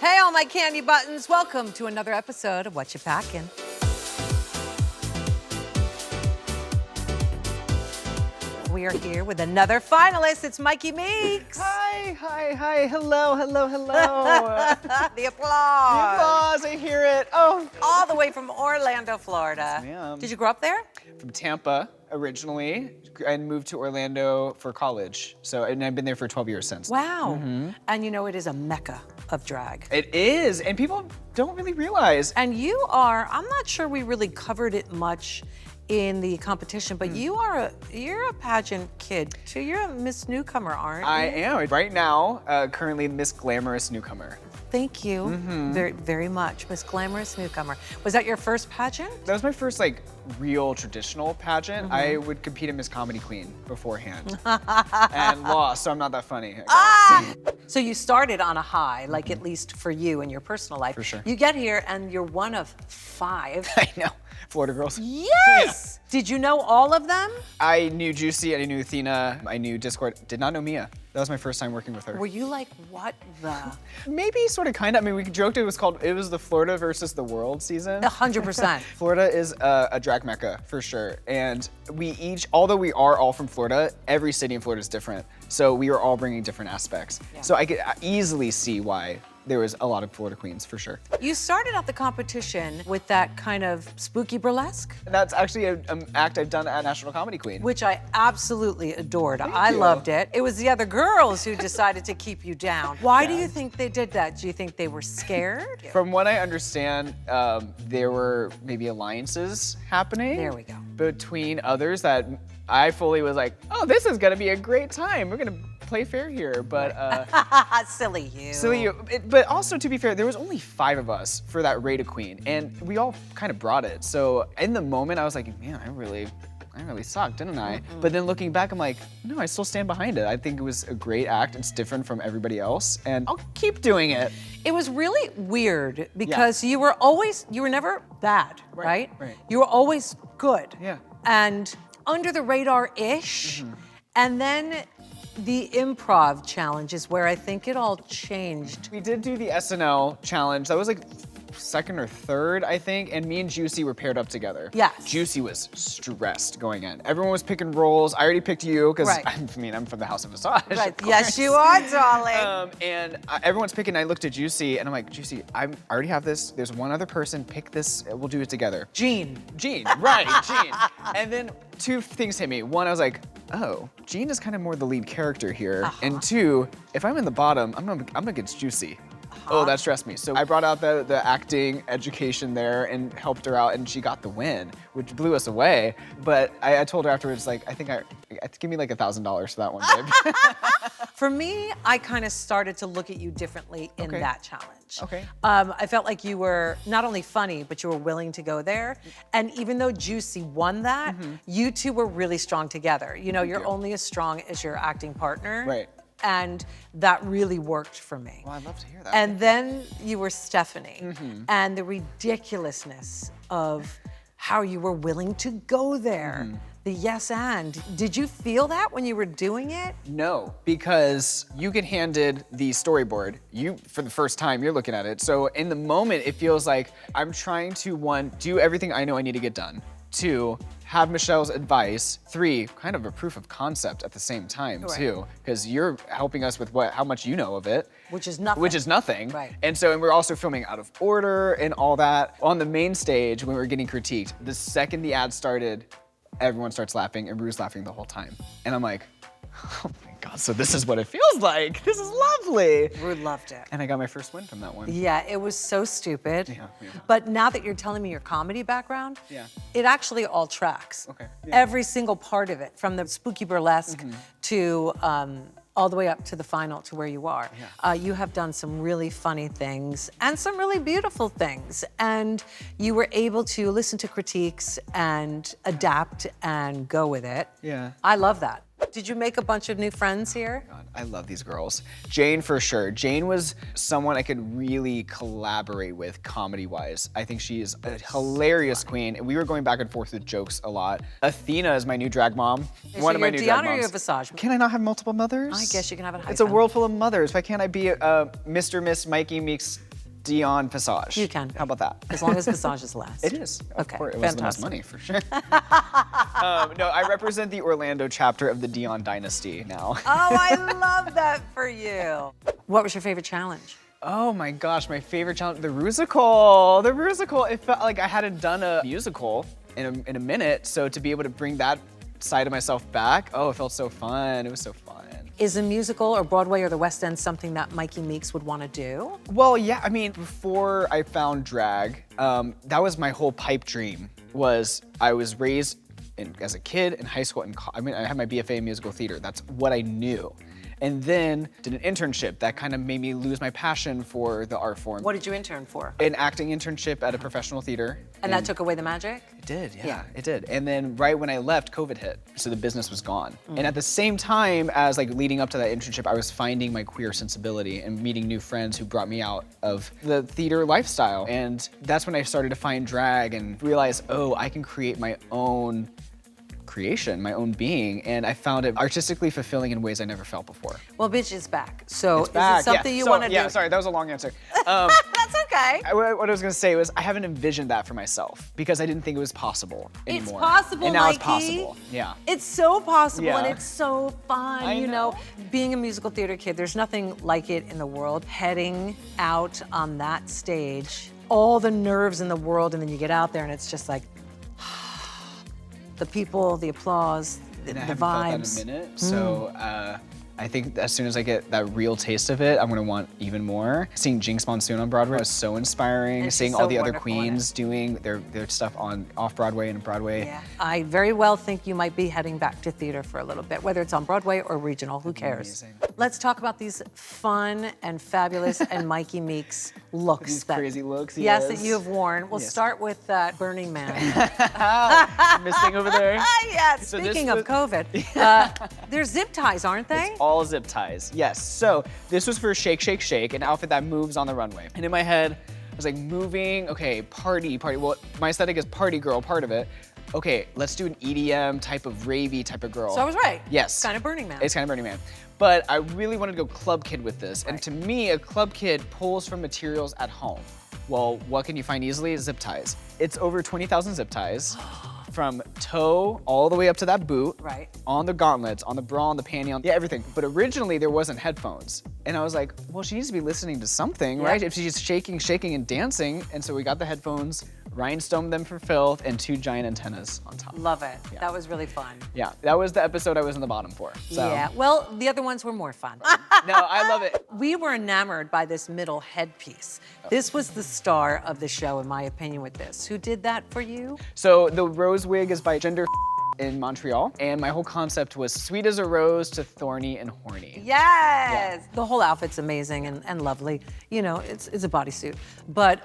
Hey, all my candy buttons. Welcome to another episode of Whatcha Packin. We are here with another finalist. It's Myki Meeks. Hi, hello. The applause. The applause, I hear it. Oh. All the way from Orlando, Florida. Yes, ma'am. Did you grow up there? From Tampa, originally, and moved to Orlando for college. And I've been there for 12 years since. Wow. And you know, it is a mecca of drag. It is, and people don't really realize. And you are, I'm not sure we really covered it much in the competition, but you're a pageant kid too. You're a Miss Newcomer, aren't you? I am, right now, currently Miss Glamorous Newcomer. Thank you very, very much, Miss Glamorous Newcomer. Was that your first pageant? That was my first real traditional pageant. I would compete in Miss Comedy Queen beforehand and lost, so I'm not that funny. So you started on a high, at least for you in your personal life. For sure. You get here and you're one of 5. I know, Florida girls. Yes! Yeah. Did you know all of them? I knew Juicy, I knew Athena, I knew Discord, did not know Mia. That was my first time working with her. Were you like, what the? Maybe, sort of, kind of. I mean, we joked it was the Florida versus the world season. 100%. Florida is a drag mecca, for sure. And although we are all from Florida, every city in Florida is different. So we are all bringing different aspects. Yeah. So I could easily see why there was a lot of Florida queens, for sure. You started out the competition with that kind of spooky burlesque. That's actually an act I've done at National Comedy Queen. Which I absolutely adored. I loved it. It was the other girls who decided to keep you down. Why do you think they did that? Do you think they were scared? From what I understand, there were maybe alliances happening. There we go. Between others that I fully was like, oh, this is gonna be a great time. We're gonna play fair here, but silly you. Silly you. But also, to be fair, there was only 5 of us for that Raid a Queen, and we all kind of brought it. So in the moment, I was like, man, I really sucked, didn't I? But then looking back, I'm like, no, I still stand behind it. I think it was a great act. It's different from everybody else, and I'll keep doing it. It was really weird because you were never bad, right? Right. You were always good. Yeah. And under the radar-ish, and then the improv challenge is where I think it all changed. We did do the SNL challenge. That was second or third, I think, and me and Juicy were paired up together. Yes. Juicy was stressed going in. Everyone was picking roles. I already picked you because I'm from the House of Visage. Right. Yes, you are, darling. And everyone's picking. I looked at Juicy and I'm like, Juicy, I already have this. There's one other person. Pick this. We'll do it together. Jean, right, Jean. And then 2 things hit me. One, I was like, oh, Jean is kind of more the lead character here. And 2, if I'm in the bottom, I'm against Juicy. Oh, that stressed me. So I brought out the acting education there and helped her out, and she got the win, which blew us away. But I told her afterwards, I think give me $1,000 for that one, babe. For me, I kind of started to look at you differently in that challenge. Okay. I felt like you were not only funny, but you were willing to go there. And even though Juicy won that, you two were really strong together. You know, you're only as strong as your acting partner. Right. And that really worked for me. Well, I'd love to hear that. And then you were Stephanie, and the ridiculousness of how you were willing to go there. The yes and. Did you feel that when you were doing it? No, because you get handed the storyboard. For the first time, you're looking at it. So in the moment, it feels like I'm trying to, 1, do everything I know I need to get done. 2, have Michelle's advice. 3, kind of a proof of concept at the same time, too, because you're helping us with how much you know of it. Which is nothing. Which is nothing. Right. And we're also filming out of order and all that. On the main stage, when we were getting critiqued, the second the ad started, everyone starts laughing, and Rue's laughing the whole time. And I'm like, oh my God, so this is what it feels like. This is lovely. Rue loved it. And I got my first win from that one. Yeah, it was so stupid. Yeah. But now that you're telling me your comedy background, it actually all tracks. Okay. Yeah. Every single part of it, from the spooky burlesque to all the way up to the final, to where you are. Yeah. You have done some really funny things and some really beautiful things. And you were able to listen to critiques and adapt and go with it. Yeah. I love that. Did you make a bunch of new friends here? God, I love these girls. Jane, for sure. Jane was someone I could really collaborate with comedy-wise. I think she is a hilarious queen. We were going back and forth with jokes a lot. Athena is my new drag mom. One of my new drag moms. Or Visage? Can I not have multiple mothers? I guess you can have it hyphen. It's a world full of mothers. Why can't I be Mr. Miss Myki Meeks Dion Visage. You can. How about that? As long as Visages last. It is. Of Okay, course. It was the most fantastic. money for sure. No, I represent the Orlando chapter of the Dion dynasty now. Oh, I love that for you. What was your favorite challenge? Oh my gosh, my favorite challenge, the Rusical. The Rusical. It felt like I hadn't done a musical in a minute, so to be able to bring that side of myself back, oh, it felt so fun. It was so fun. Is a musical or Broadway or the West End something that Myki Meeks would want to do? Well, yeah, I mean, before I found drag, that was my whole pipe dream. I was raised as a kid in high school, I had my BFA in musical theater. That's what I knew. And then did an internship that kind of made me lose my passion for the art form. What did you intern for? An acting internship at a professional theater. And that took away the magic? It did, yeah, it did. And then right when I left, COVID hit, so the business was gone. And at the same time as like leading up to that internship, I was finding my queer sensibility and meeting new friends who brought me out of the theater lifestyle. And that's when I started to find drag and realize, oh, I can create my own creation, my own being, and I found it artistically fulfilling in ways I never felt before. Well, bitch is back. So It's back, is it something yeah. you want to do? Yeah, sorry, that was a long answer. That's okay. What I was gonna say was I haven't envisioned that for myself because I didn't think it was possible anymore. It's possible, and now Mikey. it's possible. Yeah. It's so possible Yeah. and it's so fun. I You know, know. being a musical theater kid, there's nothing like it in the world. Heading out on that stage, all the nerves in the world, and then you get out there and it's just like, the people, the applause, the And I haven't vibes. felt that in a minute, so I think as soon as I get that real taste of it, I'm gonna want even more. Seeing Jinx Monsoon on Broadway was so inspiring. And she's Seeing so all the other wonderful in it. queens doing their stuff on off-Broadway and Broadway. Yeah. I very well think you might be heading back to theater for a little bit, whether it's on Broadway or regional, who cares? Amazing. Let's talk about these fun and fabulous and Myki Meeks looks. These crazy looks, Yes, yes. that you have worn. We'll Yes. start with that Burning Man. Miss thing over there. Yeah, So this speaking of was- COVID, they're zip ties, aren't they? It's all zip ties. Yes. So this was for Shake, Shake, Shake, an outfit that moves on the runway. And in my head, I was like, moving, okay, party. Well, my aesthetic is party girl, part of it. Okay, let's do an EDM type of ravey type of girl. So I was right. Yes. It's kind of Burning Man. It's kind of Burning Man. But I really wanted to go club kid with this. And Right. to me, a club kid pulls from materials at home. Well, what can you find easily? Zip ties. It's over 20,000 zip ties. From toe all the way up to that boot. Right. On the gauntlets, on the bra, on the panty, on everything. But originally there wasn't headphones. And I was like, well, she needs to be listening to something, Yeah. right? If she's shaking and dancing. And so we got the headphones, rhinestoned them for filth, and 2 giant antennas on top. Love it. That was really fun. Yeah, that was the episode I was in the bottom for. So. Yeah. Well, the other ones were more fun. No, I love it. We were enamored by this middle headpiece. This was the star of the show, in my opinion, with this. Who did that for you? So the rose wig is by Gender in Montreal, and my whole concept was sweet as a rose to thorny and horny. Yes. The whole outfit's amazing and lovely. You know, it's a bodysuit. But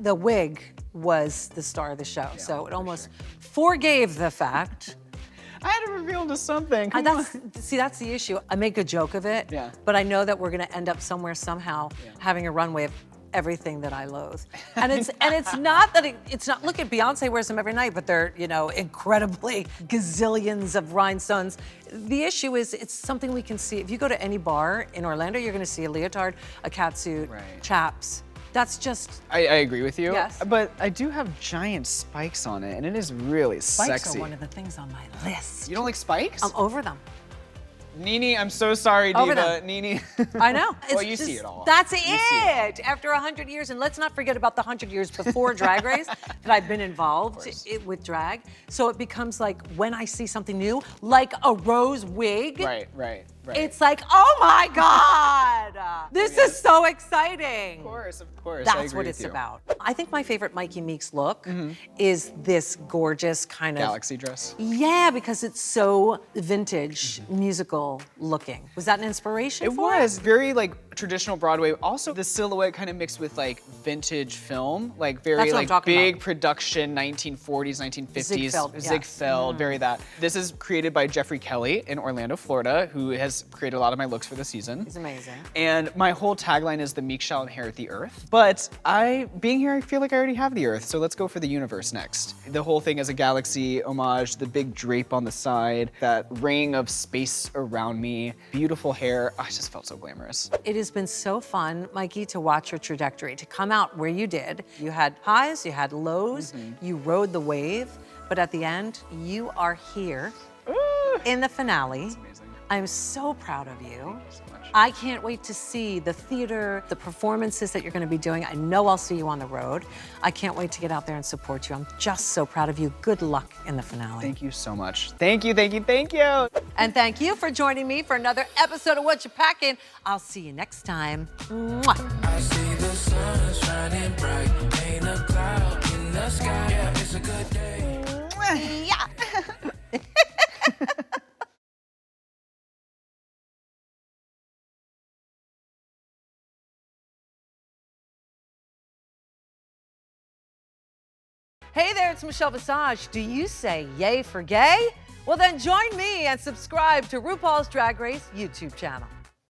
the wig was the star of the show. So it almost forgave the fact. I had to reveal to something. Come on. That's the issue. I make a joke of it, Yeah. but I know that we're gonna end up somewhere somehow having a runway of everything that I loathe. And it's not that it's not, look at Beyonce wears them every night, but they're, you know, incredibly gazillions of rhinestones. The issue is it's something we can see. If you go to any bar in Orlando, you're gonna see a leotard, a catsuit, Right. chaps. That's just, I agree with you. Yes. But I do have giant spikes on it, and it is really spikes sexy. are one of the things on my list. You don't like spikes? I'm over them. Nene, I'm so sorry, Over Diva. them. Nene. I know. Well, It's you see just- it all. That's You see it it. After 100 years, and let's not forget about the 100 years before Drag Race that I've been involved with drag. So it becomes like when I see something new, like a rose wig, Right. it's like, oh my God, this is so exciting. Of course. I That's agree what with it's you. about. I think my favorite Myki Meeks look is this gorgeous kind of Galaxy dress. Yeah, because it's so vintage, musical looking. Was that an inspiration It for was very like traditional Broadway. Also, the silhouette kind of mixed with like vintage film, like very That's what I'm like talking big about. production, 1940s, 1950s, Ziegfeld, yes. Ziegfeld, very that. This is created by Jeffrey Kelly in Orlando, Florida, who has has created a lot of my looks for the season. He's amazing. And my whole tagline is the meek shall inherit the earth. But being here, I feel like I already have the earth, so let's go for the universe next. The whole thing is a galaxy homage, the big drape on the side, that ring of space around me, beautiful hair. I just felt so glamorous. It has been so fun, Myki, to watch your trajectory, to come out where you did. You had highs, you had lows, you rode the wave, but at the end, you are here in the finale. That's amazing. I'm so proud of you. Thank you so much. I can't wait to see the theater, the performances that you're going to be doing. I know I'll see you on the road. I can't wait to get out there and support you. I'm just so proud of you. Good luck in the finale. Thank you so much. Thank you, thank you, thank you. And thank you for joining me for another episode of Whatcha Packin. I'll see you next time. Mwah. I see the sun shining bright, ain't a cloud in the sky. Yeah, it's a good day. Yeah. Hey there, it's Michelle Visage. Do you say yay for gay? Well then join me and subscribe to RuPaul's Drag Race YouTube channel.